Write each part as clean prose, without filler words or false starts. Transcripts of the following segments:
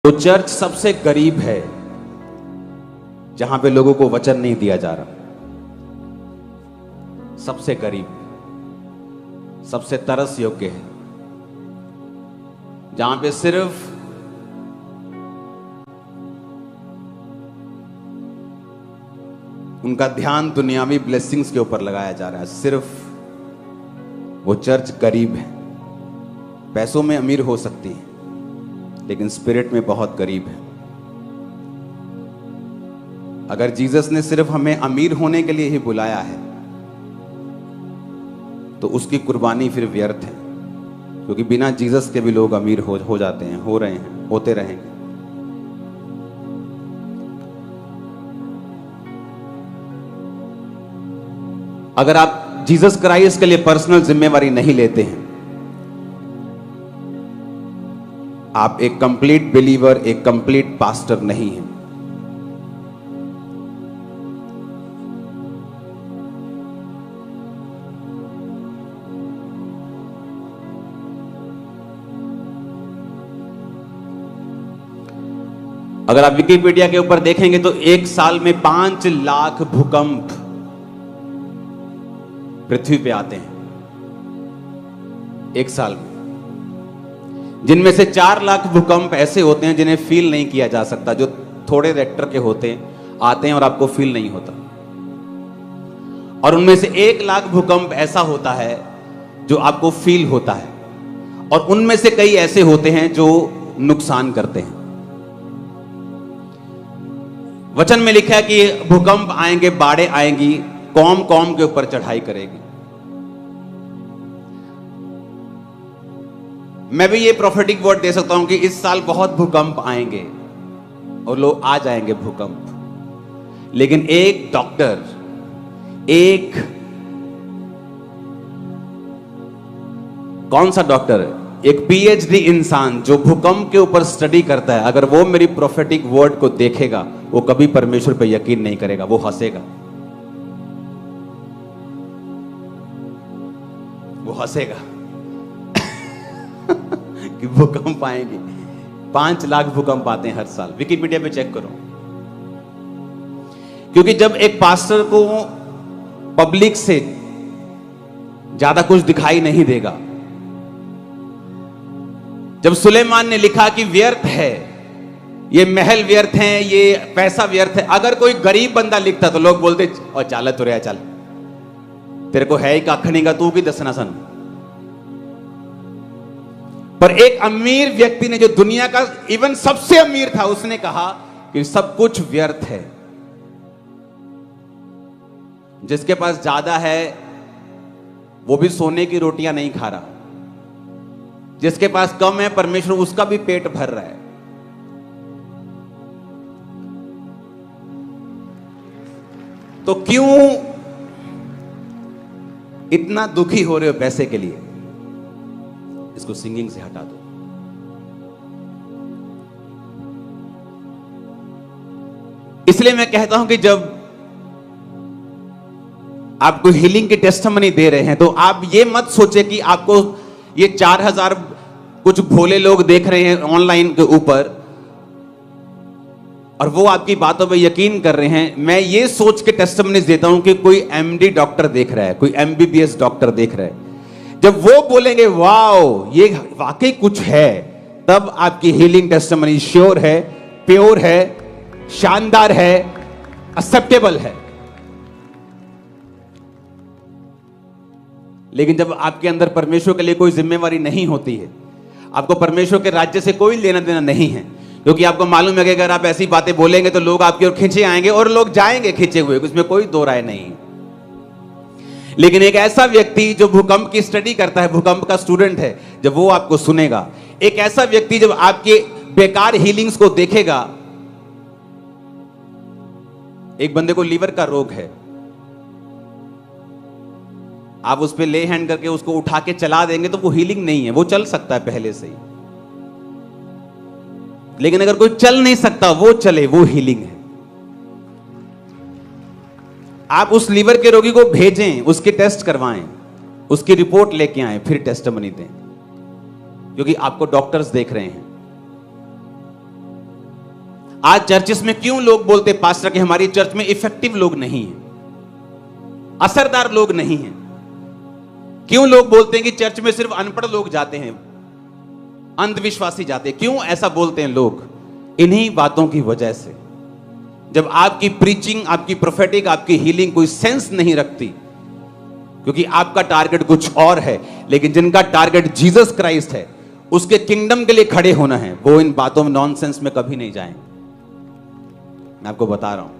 तो चर्च सबसे गरीब है जहां पे लोगों को वचन नहीं दिया जा रहा। सबसे गरीब, सबसे तरस योग्य है, जहां पे सिर्फ उनका ध्यान दुनियावी ब्लेसिंग्स के ऊपर लगाया जा रहा है। सिर्फ वो चर्च गरीब है। पैसों में अमीर हो सकती है लेकिन स्पिरिट में बहुत गरीब है। अगर जीसस ने सिर्फ हमें अमीर होने के लिए ही बुलाया है तो उसकी कुर्बानी फिर व्यर्थ है, क्योंकि बिना जीसस के भी लोग अमीर हो जाते हैं, हो रहे हैं, होते रहेंगे। अगर आप जीसस क्राइस्ट के लिए पर्सनल जिम्मेवारी नहीं लेते हैं, आप एक कंप्लीट बिलीवर, एक कंप्लीट पास्टर नहीं हैं। अगर आप विकिपीडिया के ऊपर देखेंगे तो एक साल में 5 लाख भूकंप पृथ्वी पे आते हैं एक साल में, जिनमें से 4 लाख भूकंप ऐसे होते हैं जिन्हें फील नहीं किया जा सकता, जो थोड़े रेक्टर के होते हैं, आते हैं और आपको फील नहीं होता। और उनमें से 1 लाख भूकंप ऐसा होता है जो आपको फील होता है, और उनमें से कई ऐसे होते हैं जो नुकसान करते हैं। वचन में लिखा है कि भूकंप आएंगे, बाढ़ें आएंगी, कौम कौम के ऊपर चढ़ाई करेगी। मैं भी ये प्रोफेटिक वर्ड दे सकता हूं कि इस साल बहुत भूकंप आएंगे और लोग आ जाएंगे भूकंप, लेकिन एक डॉक्टर, एक कौन सा डॉक्टर, एक पीएचडी इंसान जो भूकंप के ऊपर स्टडी करता है, अगर वो मेरी प्रोफेटिक वर्ड को देखेगा, वो कभी परमेश्वर पे यकीन नहीं करेगा, वो हंसेगा। वो हंसेगा कि भूकंप आएंगे। 5 लाख भूकंप आते हैं हर साल, विकिपीडिया पे चेक करो। क्योंकि जब एक पास्टर को पब्लिक से ज्यादा कुछ दिखाई नहीं देगा, जब सुलेमान ने लिखा कि व्यर्थ है, ये महल व्यर्थ हैं, ये पैसा व्यर्थ है, अगर कोई गरीब बंदा लिखता तो लोग बोलते और चाल तो रहा, चल तेरे को है ही काखनी का, तू की दसना सन। पर एक अमीर व्यक्ति ने, जो दुनिया का इवन सबसे अमीर था, उसने कहा कि सब कुछ व्यर्थ है। जिसके पास ज्यादा है वो भी सोने की रोटियां नहीं खा रहा, जिसके पास कम है परमेश्वर उसका भी पेट भर रहा है। तो क्यों इतना दुखी हो रहे हो पैसे के लिए? इसको सिंगिंग से हटा दो। इसलिए मैं कहता हूं कि जब आपको हीलिंग की टेस्टिमनी दे रहे हैं तो आप ये मत सोचे कि आपको ये 4000 कुछ भोले लोग देख रहे हैं ऑनलाइन के ऊपर और वो आपकी बातों पे यकीन कर रहे हैं। मैं ये सोच के टेस्टिमनीज देता हूं कि कोई एमडी डॉक्टर देख रहा है, कोई एमबीबीएस डॉक्टर देख रहा है। जब वो बोलेंगे वाओ ये वाकई कुछ है, तब आपकी हीलिंग टेस्टिमनी श्योर है, प्योर है, शानदार है, एक्सेप्टेबल है। लेकिन जब आपके अंदर परमेश्वर के लिए कोई जिम्मेवारी नहीं होती है, आपको परमेश्वर के राज्य से कोई लेना देना नहीं है, क्योंकि आपको मालूम है कि अगर आप ऐसी बातें बोलेंगे तो लोग आपकी ओर खींचे आएंगे और लोग जाएंगे खींचे हुए, उसमें कोई दो राय नहीं। लेकिन एक ऐसा व्यक्ति जो भूकंप की स्टडी करता है, भूकंप का स्टूडेंट है, जब वो आपको सुनेगा, एक ऐसा व्यक्ति जब आपके बेकार हीलिंग्स को देखेगा। एक बंदे को लीवर का रोग है, आप उस पर ले हैंड करके उसको उठा के चला देंगे तो वो हीलिंग नहीं है, वो चल सकता है पहले से ही। लेकिन अगर कोई चल नहीं सकता वो चले, वो हीलिंग है। आप उस लीवर के रोगी को भेजें, उसके टेस्ट करवाएं, उसकी रिपोर्ट लेके आएं, फिर टेस्टिमनी दें, क्योंकि आपको डॉक्टर्स देख रहे हैं। आज चर्चिस में क्यों लोग बोलते पास्टर कि हमारी चर्च में इफेक्टिव लोग नहीं हैं, असरदार लोग नहीं हैं? क्यों लोग बोलते हैं कि चर्च में सिर्फ अनपढ़ लोग जाते हैं, अंधविश्वासी जाते हैं? क्यों ऐसा बोलते हैं लोग? इन्हीं बातों की वजह से। जब आपकी प्रीचिंग, आपकी प्रोफेटिक, आपकी हीलिंग कोई सेंस नहीं रखती, क्योंकि आपका टारगेट कुछ और है, लेकिन जिनका टारगेट जीसस क्राइस्ट है, उसके किंगडम के लिए खड़े होना है, वो इन बातों में, नॉनसेंस में कभी नहीं जाएंगे। मैं आपको बता रहा हूं।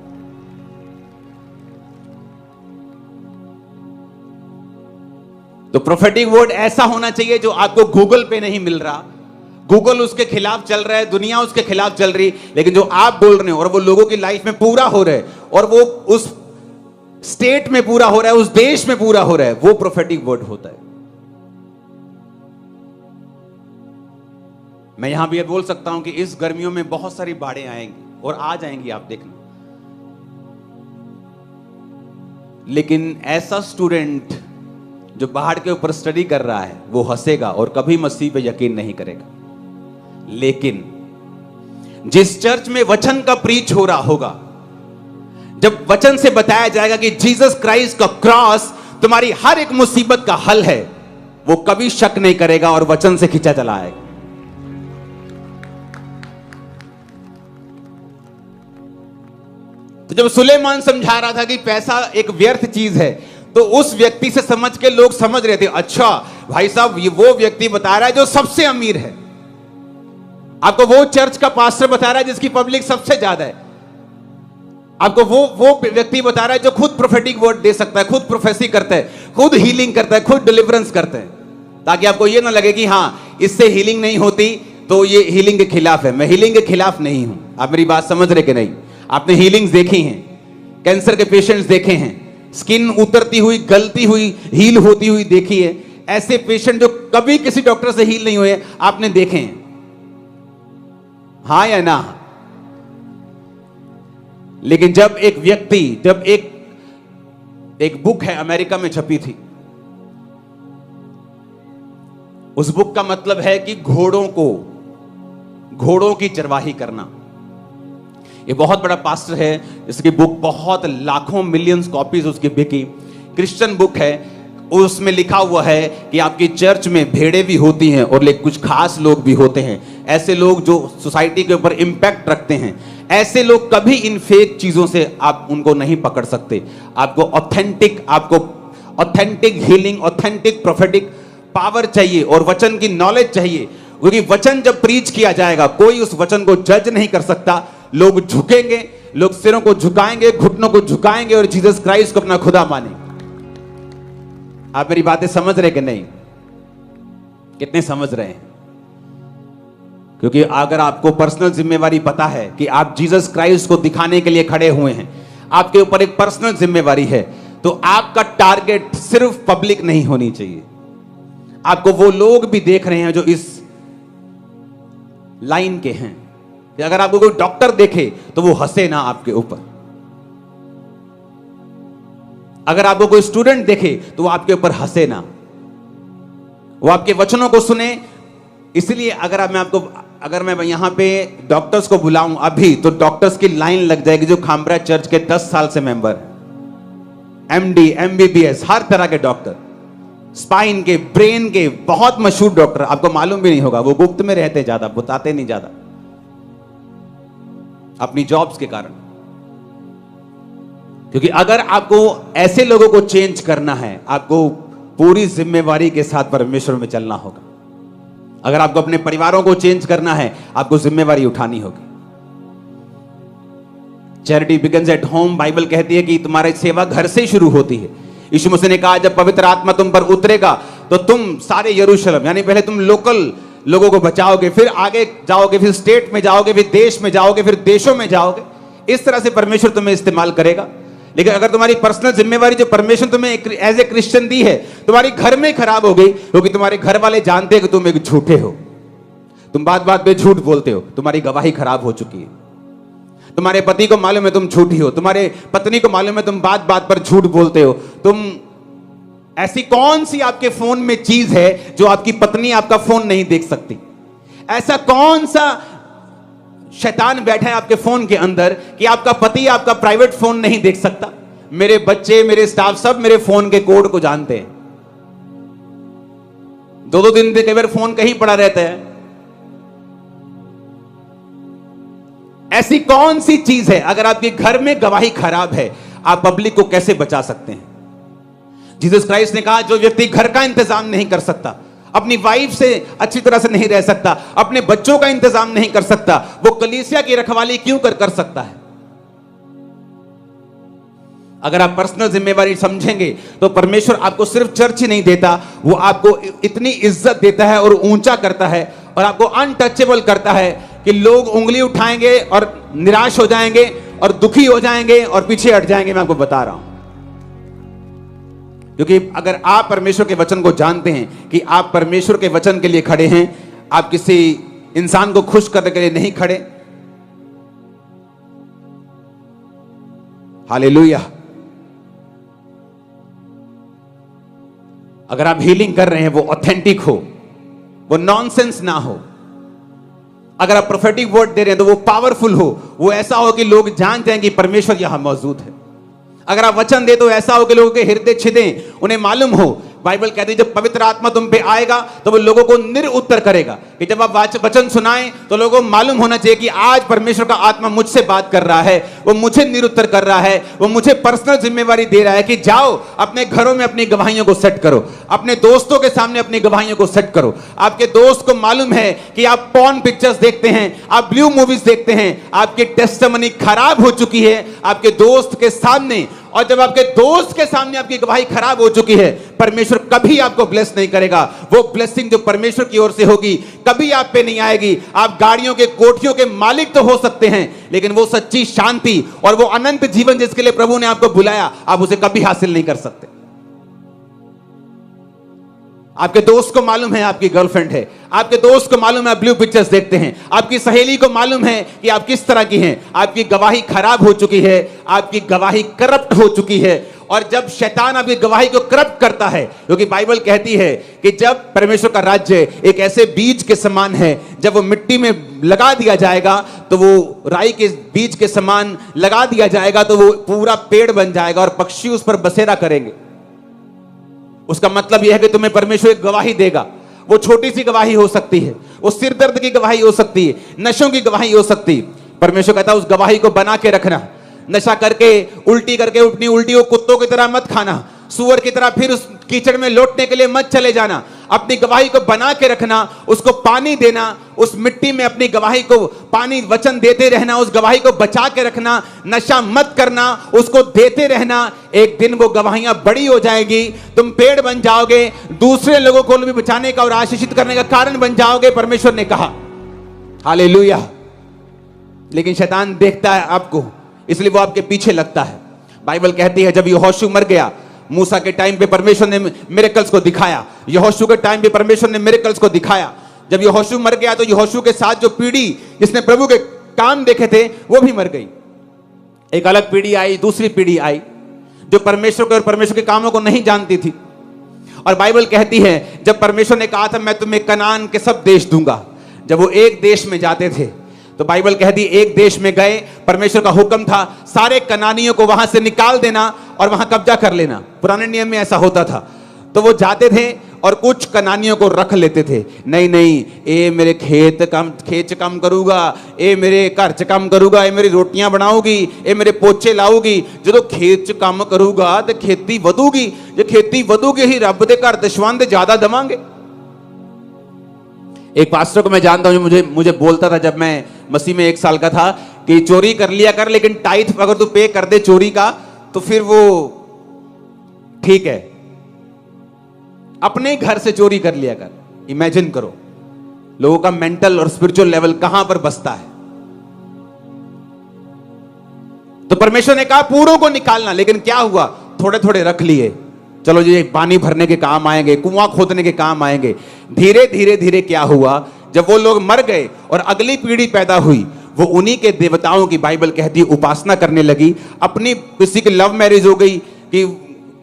तो प्रोफेटिक वर्ड ऐसा होना चाहिए जो आपको गूगल पे नहीं मिल रहा, गूगल उसके खिलाफ चल रहा है, दुनिया उसके खिलाफ चल रही, लेकिन जो आप बोल रहे हो और वो लोगों की लाइफ में पूरा हो रहा है, और वो उस स्टेट में पूरा हो रहा है, उस देश में पूरा हो रहा है, वो प्रोफेटिक वर्ड होता है। मैं यहां भी ये बोल सकता हूं कि इस गर्मियों में बहुत सारी बाढ़ें आएंगी और आ जाएंगी, आप देखना। लेकिन ऐसा स्टूडेंट जो बाहर के ऊपर स्टडी कर रहा है, वो हंसेगा और कभी मसीह पे यकीन नहीं करेगा। लेकिन जिस चर्च में वचन का प्रीच हो रहा होगा, जब वचन से बताया जाएगा कि जीसस क्राइस्ट का क्रॉस तुम्हारी हर एक मुसीबत का हल है, वो कभी शक नहीं करेगा और वचन से खींचा चला आएगा। तो जब सुलेमान समझा रहा था कि पैसा एक व्यर्थ चीज है, तो उस व्यक्ति से समझ के लोग समझ रहे थे, अच्छा भाई साहब ये वो व्यक्ति बता रहा है जो सबसे अमीर है, आपको वो चर्च का पास्टर बता रहा है जिसकी पब्लिक सबसे ज्यादा है, आपको वो व्यक्ति बता रहा है जो खुद प्रोफेटिक वर्ड दे सकता है, खुद प्रोफेसी करता है, खुद हीलिंग करता है, खुद डिलीवरेंस करता है, ताकि आपको ये ना लगे कि हां इससे हीलिंग नहीं होती तो ये हीलिंग के खिलाफ है। मैं हीलिंग के खिलाफ नहीं हूं। आप मेरी बात समझ रहे कि नहीं? आपने हीलिंग्स देखी हैं, कैंसर के पेशेंट्स देखे हैं, स्किन उतरती हुई, गलती हुई, हील होती हुई देखी है। ऐसे पेशेंट जो कभी किसी डॉक्टर से हील नहीं हुए आपने देखे हैं, हां या ना? लेकिन जब एक व्यक्ति, जब एक बुक है अमेरिका में छपी थी, उस बुक का मतलब है कि घोड़ों की चरवाही करना। ये बहुत बड़ा पास्टर है, इसकी बुक बहुत लाखों मिलियंस कॉपीज उसकी बिकी, क्रिश्चियन बुक है। उसमें लिखा हुआ है कि आपकी चर्च में भेड़ें भी होती हैं और लेकिन कुछ खास लोग भी होते हैं, ऐसे लोग जो सोसाइटी के ऊपर इंपैक्ट रखते हैं। ऐसे लोग कभी इन फेक चीजों से आप उनको नहीं पकड़ सकते। आपको authentic healing, authentic prophetic power चाहिए और वचन की नॉलेज चाहिए, क्योंकि वचन जब प्रीच किया जाएगा, कोई उस वचन को जज नहीं कर सकता। लोग झुकेंगे, लोग सिरों को झुकाएंगे, घुटनों को झुकाएंगे और जीसस क्राइस्ट को अपना खुदा मानेंगे। आप मेरी बातें समझ रहे कि नहीं? कितने समझ रहे हैं? क्योंकि अगर आपको पर्सनल जिम्मेवारी पता है कि आप जीसस क्राइस्ट को दिखाने के लिए खड़े हुए हैं, आपके ऊपर एक पर्सनल जिम्मेवारी है, तो आपका टारगेट सिर्फ पब्लिक नहीं होनी चाहिए। आपको वो लोग भी देख रहे हैं जो इस लाइन के हैं, कि अगर आपको कोई डॉक्टर देखे तो वो हंसे ना आपके ऊपर, अगर आपको कोई स्टूडेंट देखे तो वो आपके ऊपर हंसे ना, वो आपके वचनों को सुने। इसलिए अगर मैं यहां पे डॉक्टर्स को बुलाऊं अभी, तो डॉक्टर्स की लाइन लग जाएगी जो खामरा चर्च के 10 साल से मेंबर है, एमडी, एमबीबीएस, हर तरह के डॉक्टर, स्पाइन के, ब्रेन के, बहुत मशहूर डॉक्टर। आपको मालूम भी नहीं होगा, वो गुप्त में रहते, ज्यादा बताते नहीं, ज्यादा अपनी जॉब्स के कारण। क्योंकि अगर आपको ऐसे लोगों को चेंज करना है, आपको पूरी जिम्मेवारी के साथ परमेश्वर में चलना होगा। अगर आपको अपने परिवारों को चेंज करना है, आपको जिम्मेवारी उठानी होगी। Charity begins at home, Bible कहती है कि तुम्हारी सेवा घर से शुरू होती है। यीशु मसीह ने कहा जब पवित्र आत्मा तुम पर उतरेगा तो तुम सारे यरूशलेम, यानी पहले तुम लोकल लोगों को बचाओगे, फिर आगे जाओगे, फिर स्टेट में जाओगे, फिर देश में जाओगे, फिर देशों में जाओगे। इस तरह से परमेश्वर तुम्हें इस्तेमाल करेगा। लेकिन अगर तुम्हारी पर्सनल जिम्मेवारी जो परमेश्वर तुम्हें एज ए क्रिश्चियन दी है, तुम्हारी घर में खराब हो गई, क्योंकि तुम्हारे घर वाले जानते हैं कि तुम एक झूठे हो, तुम बात बात पे झूठ बोलते हो, तुम्हारी गवाही खराब हो चुकी है। तुम्हारे पति को मालूम है तुम झूठी हो, तुम्हारे पत्नी को मालूम है तुम बात बात पर झूठ बोलते हो। तुम ऐसी कौन सी आपके फोन में चीज है जो आपकी पत्नी आपका फोन नहीं देख सकती? ऐसा कौन सा शैतान बैठा है आपके फोन के अंदर कि आपका पति आपका प्राइवेट फोन नहीं देख सकता। मेरे बच्चे, मेरे स्टाफ सब मेरे फोन के कोड को जानते हैं। 2-2 दिन कई बार फोन कहीं पड़ा रहता है। ऐसी कौन सी चीज है, अगर आपके घर में गवाही खराब है, आप पब्लिक को कैसे बचा सकते हैं? जीसस क्राइस्ट ने कहा, जो व्यक्ति घर का इंतजाम नहीं कर सकता, अपनी वाइफ से अच्छी तरह से नहीं रह सकता, अपने बच्चों का इंतजाम नहीं कर सकता, वो कलीसिया की रखवाली क्यों कर सकता है? अगर आप पर्सनल जिम्मेवारी समझेंगे तो परमेश्वर आपको सिर्फ चर्च ही नहीं देता, वो आपको इतनी इज्जत देता है और ऊंचा करता है और आपको अनटचेबल करता है कि लोग उंगली उठाएंगे और निराश हो जाएंगे और दुखी हो जाएंगे और पीछे हट जाएंगे। मैं आपको बता रहा हूं, क्योंकि अगर आप परमेश्वर के वचन को जानते हैं कि आप परमेश्वर के वचन के लिए खड़े हैं, आप किसी इंसान को खुश करने के लिए नहीं खड़े। हालेलुया। अगर आप हीलिंग कर रहे हैं वो ऑथेंटिक हो, वो नॉनसेंस ना हो। अगर आप प्रोफेटिक वर्ड दे रहे हैं तो वो पावरफुल हो, वो ऐसा हो कि लोग जानते हैं कि परमेश्वर यहां मौजूद है। अगर आप वचन दे तो ऐसा हो कि लोगों के हृदय छिदें, उन्हें मालूम हो। बाइबल कहती है जब पवित्र आत्मा तुम पे आएगा तो वो लोगों को निरुत्तर करेगा, कि जब आप वचन सुनाएं तो लोगों को मालूम होना चाहिए कि आज परमेश्वर का आत्मा मुझसे बात कर रहा है, वो मुझे निरुत्तर कर रहा है, वो मुझे पर्सनल जिम्मेवारी दे रहा है कि जाओ अपने घरों में अपनी गवाहियों को सेट करो, अपने दोस्तों के सामने अपनी गवाहियों को सेट करो। आपके दोस्त को मालूम है कि आप पॉर्न पिक्चर्स देखते हैं, आप ब्लू मूवीज देखते हैं, आपकी टेस्टिमनी खराब हो चुकी है आपके दोस्त के सामने, और जब आपके दोस्त के सामने आपकी गवाही खराब हो चुकी है, परमेश्वर कभी आपको ब्लेस नहीं करेगा। वो ब्लेसिंग जो परमेश्वर की ओर से होगी कभी आप पे नहीं आएगी। आप गाड़ियों के, कोठियों के मालिक तो हो सकते हैं, लेकिन वो सच्ची शांति और वो अनंत जीवन जिसके लिए प्रभु ने आपको बुलाया, आप उसे कभी हासिल नहीं कर सकते। आपके दोस्त को मालूम है आपकी गर्लफ्रेंड है, आपके दोस्त को मालूम है आप ब्लू पिक्चर्स देखते हैं, आपकी सहेली को मालूम है कि आप किस तरह की हैं, आपकी गवाही खराब हो चुकी है, आपकी गवाही करप्ट हो चुकी है। और जब शैतान आपकी गवाही को करप्ट करता है, क्योंकि बाइबल कहती है कि जब परमेश्वर का राज्य एक ऐसे बीज के समान है, जब वो मिट्टी में लगा दिया जाएगा तो वो राई के बीज के समान लगा दिया जाएगा तो वो पूरा पेड़ बन जाएगा और पक्षी उस पर बसेरा करेंगे। उसका मतलब यह है कि तुम्हें परमेश्वर एक गवाही देगा। वो छोटी सी गवाही हो सकती है, वो सिर दर्द की गवाही हो सकती है, नशों की गवाही हो सकती है। परमेश्वर कहता है उस गवाही को बना के रखना। नशा करके उल्टी करके अपनी उल्टी को कुत्तों की तरह मत खाना, सूअर की तरह फिर उस कीचड़ में लौटने के लिए मत चले जाना। अपनी गवाही को बना के रखना, उसको पानी देना, उस मिट्टी में अपनी गवाही को पानी वचन देते रहना, उस गवाही को बचा के रखना, नशा मत करना, उसको देते रहना। एक दिन वो गवाहियां बड़ी हो जाएगी, तुम पेड़ बन जाओगे, दूसरे लोगों को भी बचाने का और आशीषित करने का कारण बन जाओगे, परमेश्वर ने कहा। हालेलुया। लेकिन शैतान देखता है आपको, इसलिए वो आपके पीछे लगता है। बाइबल कहती है जब यहोशू मर गया, मूसा के टाइम पे परमेश्वर ने मिरेकल्स को दिखाया, यहोशू के टाइम पे परमेश्वर ने मिरेकल्स को दिखाया। जब यहोशू मर गया तो यहोशू के साथ जो पीढ़ी जिसने प्रभु के काम देखे थे वो भी मर गई। एक अलग पीढ़ी आई, दूसरी पीढ़ी आई जो परमेश्वर को और परमेश्वर के कामों को नहीं जानती थी। और बाइबल कहती है जब परमेश्वर ने कहा था मैं तुम्हें कनान के सब देश दूंगा, जब वो एक देश में जाते थे तो बाइबल कहती एक देश में गए, परमेश्वर का हुक्म था सारे कनानियों को वहां से निकाल देना और वहां कब्जा कर लेना। पुराने नियम में ऐसा होता था। तो वो जाते थे और कुछ कनानियों को रख लेते थे। नहीं नहीं, ए मेरे खेत कम करूंगा, ए मेरे घर च काम करूंगा, ए मेरी रोटियां बनाऊगी, ए मेरे पोचे लाऊगी। जो खेत च काम करूंगा तो खेती वधूगी, जो खेती वधूगी ही रब दे घर दशवंध ज्यादा देवांगे। एक पास्टर को मैं जानता हूं, मुझे बोलता था जब मैं मसीह में 1 साल का था कि चोरी कर लिया कर, लेकिन टाइथ अगर तू पे कर दे चोरी का तो फिर वो ठीक है, अपने घर से चोरी कर लिया कर। इमेजिन करो लोगों का मेंटल और स्पिरिचुअल लेवल कहां पर बसता है। तो परमेश्वर ने कहा पूरों को निकालना, लेकिन क्या हुआ, थोड़े थोड़े रख लिए। चलो ये पानी भरने के काम आएंगे, कुआं खोदने के काम आएंगे। धीरे धीरे धीरे क्या हुआ, जब वो लोग मर गए और अगली पीढ़ी पैदा हुई, वो उन्हीं के देवताओं की बाइबल कहती उपासना करने लगी। अपनी किसी की लव मैरिज हो गई कि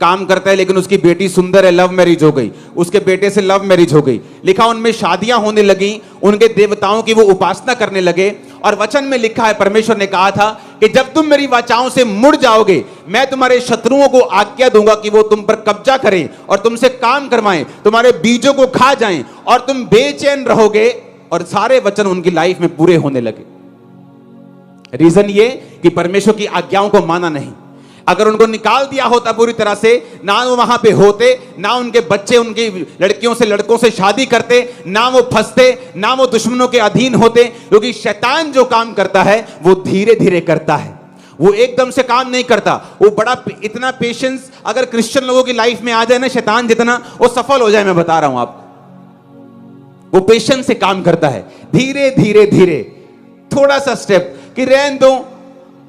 काम करता है, लेकिन उसकी बेटी सुंदर है, लव मैरिज हो गई, उसके बेटे से लव मैरिज हो गई। लिखा उनमें शादियां होने लगी, उनके देवताओं की वो उपासना करने लगे। और वचन में लिखा है, परमेश्वर ने कहा था कि जब तुम मेरी वाचाओं से मुड़ जाओगे, मैं तुम्हारे शत्रुओं को आज्ञा दूंगा कि वो तुम पर कब्जा करें और तुमसे काम करवाएं, तुम्हारे बीजों को खा जाएं और तुम बेचैन रहोगे। और सारे वचन उनकी लाइफ में पूरे होने लगे। रीजन ये कि परमेश्वर की आज्ञाओं को माना नहीं। अगर उनको निकाल दिया होता पूरी तरह से, ना वो वहां पे होते, ना उनके बच्चे उनकी लड़कियों से लड़कों से शादी करते, ना वो फंसते, ना वो दुश्मनों के अधीन होते। क्योंकि शैतान जो काम करता है वो धीरे धीरे करता है, वो एकदम से काम नहीं करता। वो बड़ा इतना पेशेंस अगर क्रिश्चियन लोगों की लाइफ में आ जाए ना, शैतान जितना वो सफल हो जाए, मैं बता रहा हूं आपको। वो पेशेंस से काम करता है, धीरे धीरे धीरे, थोड़ा सा स्टेप कि रहन दो,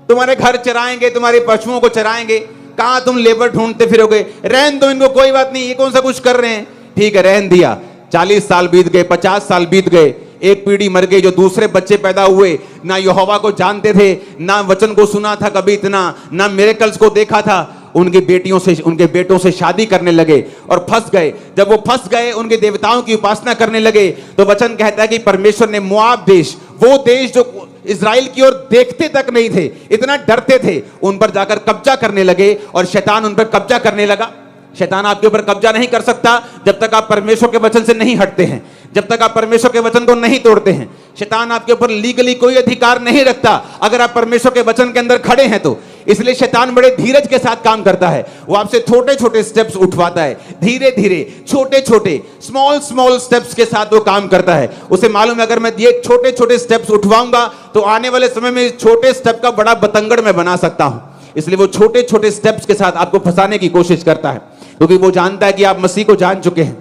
तुम्हारे घर चराएंगे, तुम्हारे पशुओं को चराएंगे, कहां तुम लेबर ढूंढते फिरोगे, रहन दो इनको, कोई बात नहीं, ये कौन सा कुछ कर रहे हैं, ठीक है रहन दिया। 40 साल बीत गए, 50 साल बीत गए, एक पीढ़ी मर गई, जो दूसरे बच्चे पैदा हुए, ना यहोवा को जानते थे, ना वचन को सुना था कभी इतना, ना मिरेकल्स को देखा था, उनकी बेटियों से उनके बेटों से शादी करने लगे और फंस गए। जब वो फंस गए, उनके देवताओं की उपासना करने लगे, तो वचन कहता है कि परमेश्वर ने मोआब देश, वो देश जो इज़राइल की ओर देखते तक नहीं थे, इतना डरते थे, उन पर जाकर कब्जा करने लगे और शैतान उन पर कब्जा करने लगा। शैतान आपके ऊपर कब्जा नहीं कर सकता जब तक आप परमेश्वर के वचन से नहीं हटते हैं, जब तक आप परमेश्वर के वचन को नहीं तोड़ते हैं। शैतान आपके ऊपर लीगली कोई अधिकार नहीं रखता अगर आप परमेश्वर के वचन के अंदर खड़े हैं तो। इसलिए शैतान बड़े धीरज के साथ काम करता है, वो आपसे छोटे छोटे स्टेप्स उठवाता है, धीरे धीरे, छोटे छोटे, स्मॉल स्मॉल स्टेप्स के साथ वो काम करता है। उसे मालूम है अगर मैं ये छोटे छोटे स्टेप्स उठवाऊंगा तो आने वाले समय में छोटे स्टेप का बड़ा बतंगड़ मैं बना सकता हूं। इसलिए वो छोटे छोटे स्टेप्स के साथ आपको फंसाने की कोशिश करता है, क्योंकि वो जानता है कि आप मसीह को जान चुके हैं।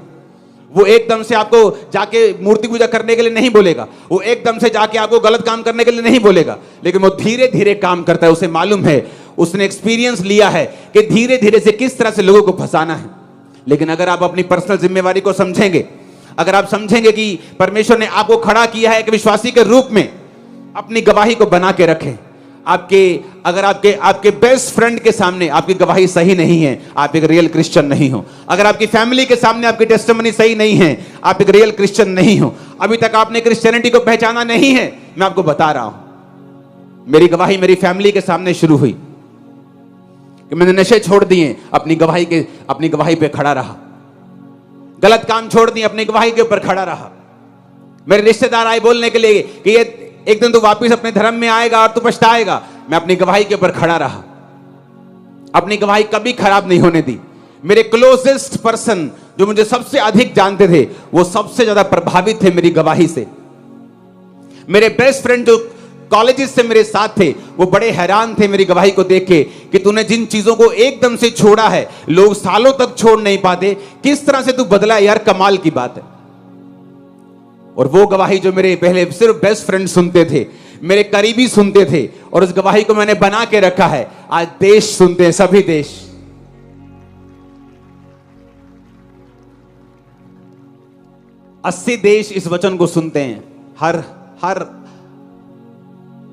वो एकदम से आपको जाके मूर्ति पूजा करने के लिए नहीं बोलेगा, वो एकदम से जाके आपको गलत काम करने के लिए नहीं बोलेगा, लेकिन वो धीरे धीरे काम करता है। उसे मालूम है, उसने एक्सपीरियंस लिया है कि धीरे धीरे से किस तरह से लोगों को फंसाना है। लेकिन अगर आप अपनी पर्सनल जिम्मेवारी को समझेंगे, अगर आप समझेंगे कि परमेश्वर ने आपको खड़ा किया है एक विश्वासी के रूप में, अपनी गवाही को बना के रखें। अगर आपके बेस्ट फ्रेंड के सामने आपकी गवाही सही नहीं है, आप एक रियल क्रिश्चियन नहीं हो। अगर आपकी फैमिली के सामने आपकी टेस्टिमनी सही नहीं है, आप एक रियल क्रिश्चियन नहीं हो। अभी तक आपने क्रिश्चियनिटी को पहचाना नहीं है, मैं आपको बता रहा हूं। मेरी गवाही मेरी फैमिली के सामने शुरू हुई कि मैंने नशे छोड़ दिए, अपनी गवाही पे खड़ा रहा। गलत काम छोड़ दिए, अपनी गवाही के ऊपर खड़ा रहा। मेरे रिश्तेदार आए बोलने के लिए कि ये एक दिन तो वापस अपने धर्म में आएगा और तू पछताएगा, मैं अपनी गवाही के ऊपर खड़ा रहा, अपनी गवाही कभी खराब नहीं होने दी। मेरे क्लोजेस्ट पर्सन जो मुझे सबसे अधिक जानते थे, वो सबसे ज्यादा प्रभावित थे मेरी गवाही से। मेरे बेस्ट फ्रेंड जो कॉलेजेस से मेरे साथ थे, वो बड़े हैरान थे मेरी गवाही को देख के कि तूने जिन चीजों को एकदम से छोड़ा है, लोग सालों तक छोड़ नहीं पाते, किस तरह से तू बदला यार, कमाल की बात है। और वो गवाही जो मेरे पहले सिर्फ बेस्ट फ्रेंड सुनते थे, मेरे करीबी सुनते थे, और उस गवाही को मैंने बना के रखा है। आज देश सुनते हैं, सभी देश। अस्सी देश इस वचन को सुनते हैं हर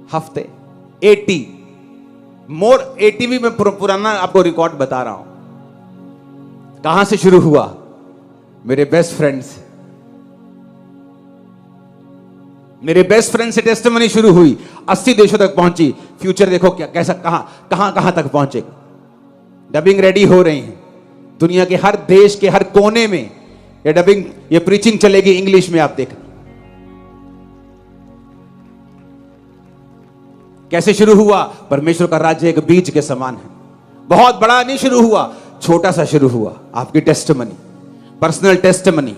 हफ्ते। 80 भी मैं पुराना आपको रिकॉर्ड बता रहा हूं। कहां से शुरू हुआ? मेरे बेस्ट फ्रेंड से। मेरे बेस्ट फ्रेंड से टेस्टिमनी शुरू हुई, 80 देशों तक पहुंची। फ्यूचर देखो क्या, कैसा, कहां तक पहुंचे। डबिंग रेडी हो रही है, दुनिया के हर देश के हर कोने में ये डबिंग, ये प्रीचिंग चलेगी इंग्लिश में। आप देखना कैसे शुरू हुआ। परमेश्वर का राज्य एक बीज के समान है, बहुत बड़ा नहीं शुरू हुआ, छोटा सा शुरू हुआ। आपकी टेस्टिमनी, पर्सनल टेस्टिमनी।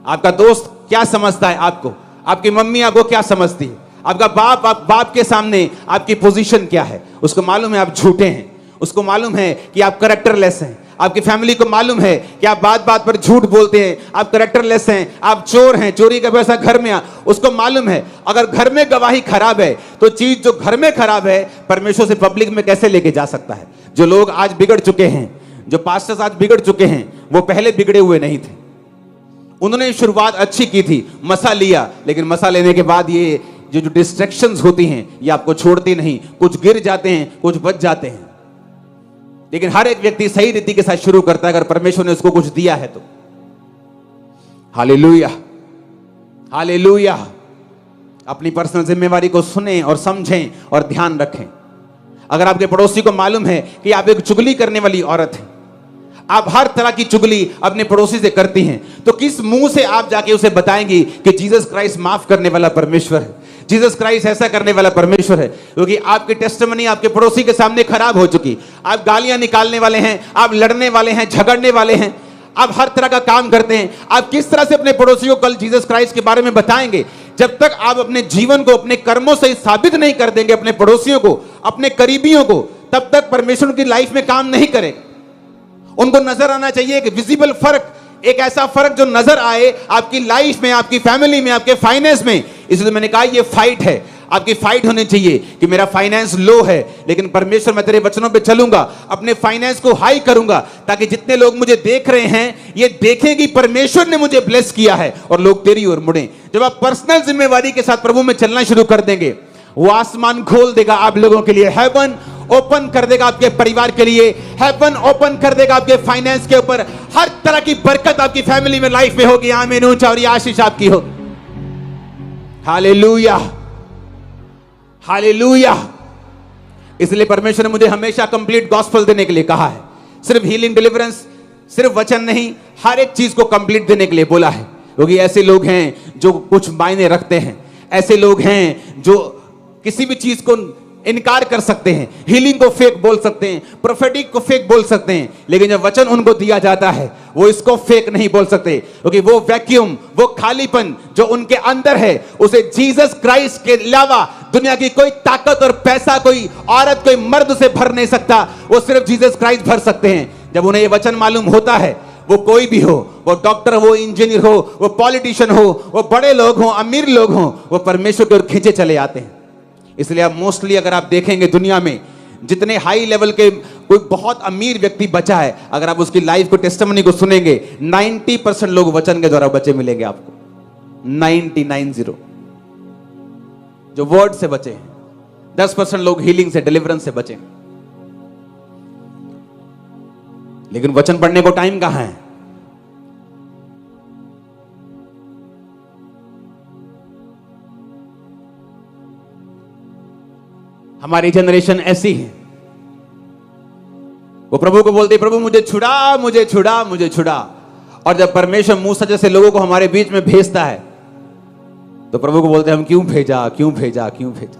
आपका दोस्त क्या समझता है आपको, आपकी मम्मी आपको क्या समझती है, आपका बाप के सामने आपकी पोजीशन क्या है, उसको मालूम है आप झूठे हैं, उसको मालूम है कि आप कैरेक्टरलेस हैं। आपकी फैमिली को मालूम है कि आप बात बात पर झूठ बोलते हैं, आप कैरेक्टरलेस हैं, आप चोर हैं, चोरी का पैसा घर में उसको मालूम है। अगर घर में गवाही खराब है तो चीज जो घर में खराब है परमेश्वर से पब्लिक में कैसे लेके जा सकता है। जो लोग आज बिगड़ चुके हैं, जो पास्टर्स आज बिगड़ चुके हैं, वो पहले बिगड़े हुए नहीं थे। उन्होंने शुरुआत अच्छी की थी, मसा लिया, लेकिन मसा लेने के बाद ये जो डिस्ट्रैक्शंस होती हैं ये आपको छोड़ती नहीं। कुछ गिर जाते हैं, कुछ बच जाते हैं। लेकिन हर एक व्यक्ति सही रीति के साथ शुरू करता है अगर परमेश्वर ने उसको कुछ दिया है तो। Hallelujah, hallelujah. अपनी पर्सनल जिम्मेवारी को सुने और समझें और ध्यान रखें। अगर आपके पड़ोसी को मालूम है कि आप एक चुगली करने वाली औरत हैं, आप हर तरह की चुगली अपने पड़ोसी से करती हैं, तो किस मुंह से आप जाके उसे बताएंगी कि जीसस क्राइस्ट माफ करने वाला परमेश्वर है, जीसस क्राइस्ट ऐसा करने वाला परमेश्वर है? क्योंकि आपकी टेस्टिमनी आपके पड़ोसी के सामने खराब हो चुकी। आप गालियां निकालने वाले हैं, आप लड़ने वाले हैं, झगड़ने वाले हैं, आप हर तरह का काम करते हैं। आप किस तरह से अपने पड़ोसी को कल जीसस क्राइस्ट के बारे में बताएंगे? जब तक आप अपने जीवन को अपने कर्मों से साबित नहीं कर देंगे अपने पड़ोसियों को, अपने करीबियों को, तब तक परमेश्वर की लाइफ में काम नहीं करेगा। उनको नजर आना चाहिए एक विजिबल फर्क, एक ऐसा फर्क जो नजर आए आपकी लाइफ में, आपकी फैमिली में, आपके फाइनेंस में। इसलिए मैंने कहा ये फाइट है, आपकी फाइट होनी चाहिए कि मेरा फाइनेंस लो है, लेकिन परमेश्वर मैं तेरे वचनों पे चलूंगा, अपने फाइनेंस को हाई करूंगा, ताकि जितने लोग मुझे देख रहे हैं ये देखें कि परमेश्वर ने मुझे ब्लेस किया है और लोग तेरी ओर मुड़े। जब आप पर्सनल जिम्मेवारी के साथ प्रभु में चलना शुरू कर देंगे, वो आसमान खोल देगा आप लोगों के लिए, हेवन ओपन कर देगा आपके परिवार के लिए, हेवन ओपन कर देगा आपके फाइनेंस के ऊपर। हर तरह की बरकत आपकी फैमिली में, लाइफ में होगी। आमीन ऊंचा, और ये आशीष आपकी हो। Hallelujah, hallelujah. इसलिए परमेश्वर ने मुझे हमेशा कंप्लीट गॉस्पेल देने के लिए कहा है। सिर्फ हीलिंग डिलीवरेंस, सिर्फ वचन नहीं, हर एक चीज को कंप्लीट देने के लिए बोला है। क्योंकि ऐसे लोग हैं जो कुछ मायने रखते हैं, ऐसे लोग हैं जो किसी भी चीज को इनकार कर सकते हैं, हीलिंग को फेक बोल सकते हैं, प्रोफेटिक को फेक बोल सकते हैं, लेकिन जब वचन उनको दिया जाता है वो इसको फेक नहीं बोल सकते। क्योंकि वो वैक्यूम, वो खालीपन जो उनके अंदर है, उसे जीसस क्राइस्ट के अलावा दुनिया की कोई ताकत और पैसा, कोई औरत, कोई मर्द उसे भर नहीं सकता। वो सिर्फ जीसस क्राइस्ट भर सकते हैं। जब उन्हें ये वचन मालूम होता है, वो कोई भी हो, वो डॉक्टर हो, इंजीनियर हो, वो पॉलिटिशियन हो, वो बड़े लोग हो, अमीर लोग हो, वो परमेश्वर की ओर खींचे चले आते हैं। इसलिए आप मोस्टली अगर आप देखेंगे दुनिया में जितने हाई लेवल के कोई बहुत अमीर व्यक्ति बचा है, अगर आप उसकी लाइफ को, टेस्टिमनी को सुनेंगे, 90% लोग वचन के द्वारा बचे मिलेंगे आपको। 90 जो वर्ड से बचे हैं, 10% लोग हीलिंग से, डिलीवरेंस से बचे। लेकिन वचन पढ़ने को टाइम कहां है? हमारी जनरेशन ऐसी है, वो प्रभु को बोलते, प्रभु मुझे छुड़ा, मुझे छुड़ा, मुझे छुड़ा। और जब परमेश्वर मूसा जैसे लोगों को हमारे बीच में भेजता है, तो प्रभु को बोलते हम क्यों भेजा, क्यों भेजा, क्यों भेजा।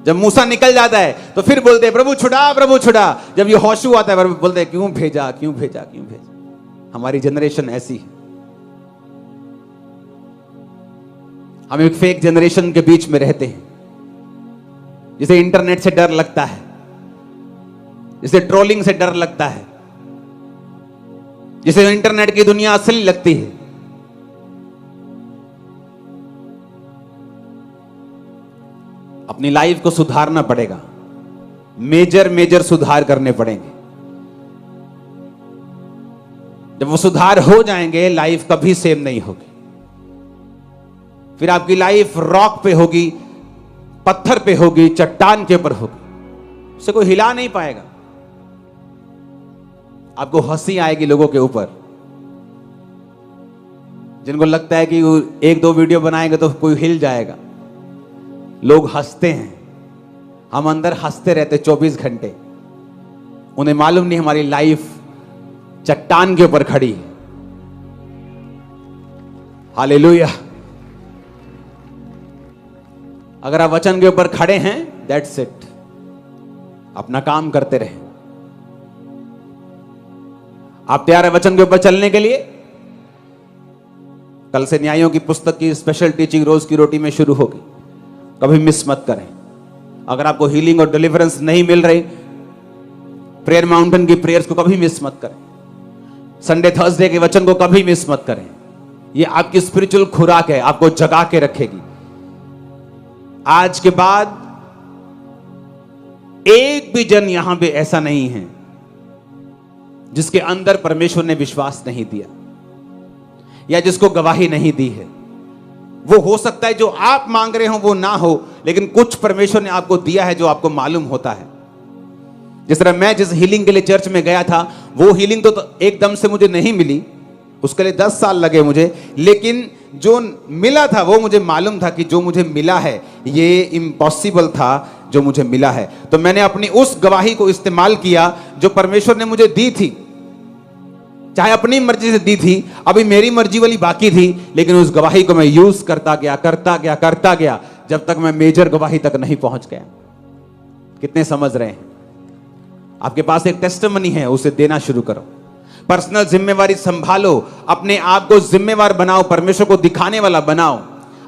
जब मूसा निकल जाता है तो फिर बोलते प्रभु छुड़ा, प्रभु छुड़ा। जब ये होशू आता है, बोलते क्यों भेजा, क्यों भेजा, क्यों भेजा। हमारी जनरेशन ऐसी है। हम एक फेक जनरेशन के बीच में रहते हैं, जिसे इंटरनेट से डर लगता है, जिसे ट्रोलिंग से डर लगता है, जिसे इंटरनेट की दुनिया असली लगती है। अपनी लाइफ को सुधारना पड़ेगा, मेजर सुधार करने पड़ेंगे। जब वो सुधार हो जाएंगे, लाइफ कभी सेम नहीं होगी। फिर आपकी लाइफ रॉक पे होगी, पत्थर पे होगी, चट्टान के ऊपर होगी, उसे कोई हिला नहीं पाएगा। आपको हंसी आएगी लोगों के ऊपर, जिनको लगता है कि 1-2 वीडियो बनाएंगे तो कोई हिल जाएगा। लोग हंसते हैं, हम अंदर हंसते रहते 24 घंटे। उन्हें मालूम नहीं हमारी लाइफ चट्टान के ऊपर खड़ी है। हालेलुया। अगर आप वचन के ऊपर खड़े हैं, दैट्स इट। अपना काम करते रहें। आप तैयार हैं वचन के ऊपर चलने के लिए? कल से न्यायों की पुस्तक की स्पेशल टीचिंग रोज की रोटी में शुरू होगी, कभी मिस मत करें। अगर आपको हीलिंग और डिलीवरेंस नहीं मिल रही, प्रेयर माउंटेन की प्रेयर्स को कभी मिस मत करें। संडे थर्सडे के वचन को कभी मिस मत करें। ये आपकी स्पिरिचुअल खुराक है, आपको जगा के रखेगी। आज के बाद एक भी जन यहां पे ऐसा नहीं है जिसके अंदर परमेश्वर ने विश्वास नहीं दिया या जिसको गवाही नहीं दी है। वो हो सकता है जो आप मांग रहे हो वो ना हो, लेकिन कुछ परमेश्वर ने आपको दिया है जो आपको मालूम होता है। जिस तरह मैं जिस हीलिंग के लिए चर्च में गया था, वो हीलिंग तो एकदम से मुझे नहीं मिली, उसके लिए 10 साल लगे मुझे, लेकिन जो मिला था वो मुझे मालूम था कि जो मुझे मिला है ये इम्पॉसिबल था जो मुझे मिला है। तो मैंने अपनी उस गवाही को इस्तेमाल किया जो परमेश्वर ने मुझे दी थी, चाहे अपनी मर्जी से दी थी, अभी मेरी मर्जी वाली बाकी थी, लेकिन उस गवाही को मैं यूज करता गया जब तक मैं मेजर गवाही तक नहीं पहुंच गया। कितने समझ रहे हैं? आपके पास एक टेस्टिमनी है, उसे देना शुरू करो। पर्सनल जिम्मेवारी संभालो, अपने आप को जिम्मेवार बनाओ, परमेश्वर को दिखाने वाला बनाओ।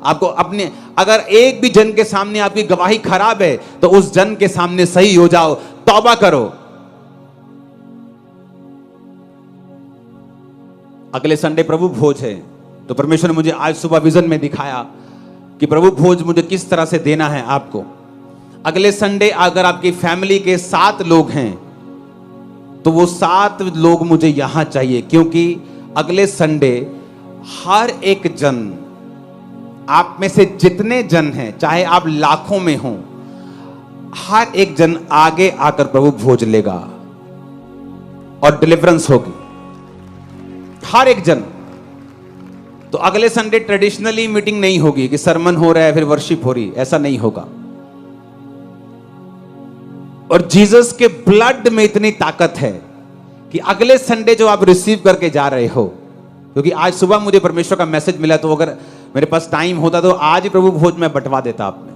आपको अपने, अगर एक भी जन के सामने आपकी गवाही खराब है तो उस जन के सामने सही हो जाओ, तौबा करो। अगले संडे प्रभु भोज है, तो परमेश्वर ने मुझे आज सुबह विजन में दिखाया कि प्रभु भोज मुझे किस तरह से देना है आपको। अगले संडे अगर आपकी फैमिली के 7 लोग हैं तो वो 7 लोग मुझे यहां चाहिए, क्योंकि अगले संडे हर एक जन, आप में से जितने जन हैं, चाहे आप लाखों में हो, हर एक जन आगे आकर प्रभु भोज लेगा और डिलीवरेंस होगी, हर एक जन। तो अगले संडे ट्रेडिशनली मीटिंग नहीं होगी कि सरमन हो रहा है फिर वर्शिप हो रही, ऐसा नहीं होगा। और जीसस के ब्लड में इतनी ताकत है कि अगले संडे जो आप रिसीव करके जा रहे हो, क्योंकि आज सुबह मुझे परमेश्वर का मैसेज मिला, तो अगर मेरे पास टाइम होता तो आज ही प्रभु भोज में बंटवा देता आप में।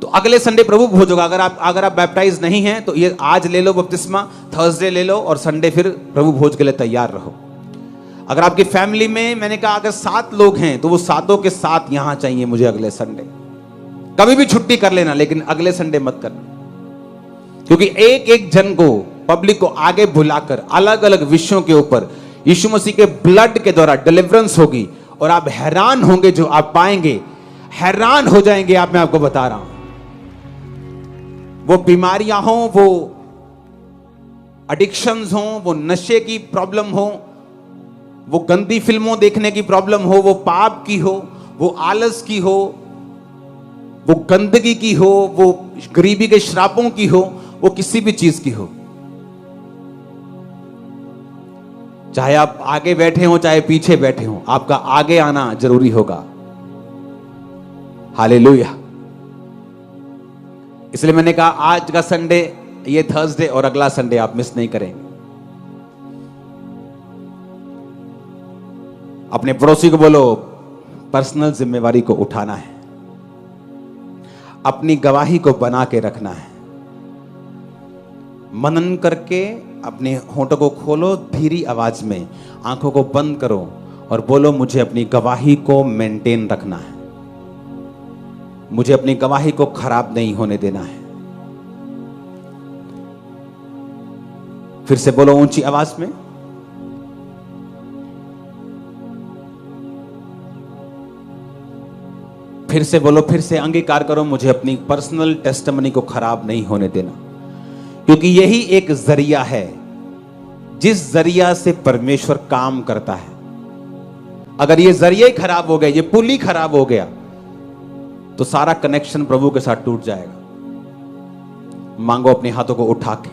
तो अगले संडे प्रभु भोज होगा। अगर आप बैप्टाइज नहीं हैं तो ये आज ले लो बपतिस्मा, थर्सडे ले लो और संडे फिर प्रभु भोज के लिए तैयार रहो। अगर आपकी फैमिली में, मैंने कहा अगर 7 लोग हैं तो वो 7 के 7 यहां चाहिए मुझे अगले संडे। कभी भी छुट्टी कर लेना, लेकिन अगले संडे मत करना, क्योंकि एक एक जन को, पब्लिक को आगे बुलाकर अलग अलग विषयों के ऊपर यीशु मसीह के ब्लड के द्वारा डिलीवरेंस होगी और आप हैरान होंगे जो आप पाएंगे, हैरान हो जाएंगे आप, मैं आपको बता रहा हूं। वो बीमारियां हो, वो एडिक्शंस हो, वो नशे की प्रॉब्लम हो, वो गंदी फिल्मों देखने की प्रॉब्लम हो, वो पाप की हो, वो आलस की हो, वो गंदगी की हो, वो गरीबी के श्रापों की हो, वो किसी भी चीज की हो, चाहे आप आगे बैठे हो चाहे पीछे बैठे हो, आपका आगे आना जरूरी होगा। हालेलुया। इसलिए मैंने कहा आज का संडे, ये थर्सडे और अगला संडे आप मिस नहीं करेंगे। अपने पड़ोसी को बोलो, पर्सनल जिम्मेवारी को उठाना है, अपनी गवाही को बना के रखना है। मनन करके अपने होंठों को खोलो, धीरी आवाज में आंखों को बंद करो और बोलो, मुझे अपनी गवाही को मेंटेन रखना है, मुझे अपनी गवाही को खराब नहीं होने देना है। फिर से बोलो ऊंची आवाज में, फिर से बोलो, फिर से अंगीकार करो, मुझे अपनी पर्सनल टेस्टिमनी को खराब नहीं होने देना, क्योंकि यही एक जरिया है जिस जरिया से परमेश्वर काम करता है। अगर ये जरिया ही खराब हो गया, ये पुल ही खराब हो गया, तो सारा कनेक्शन प्रभु के साथ टूट जाएगा। मांगो अपने हाथों को उठा के,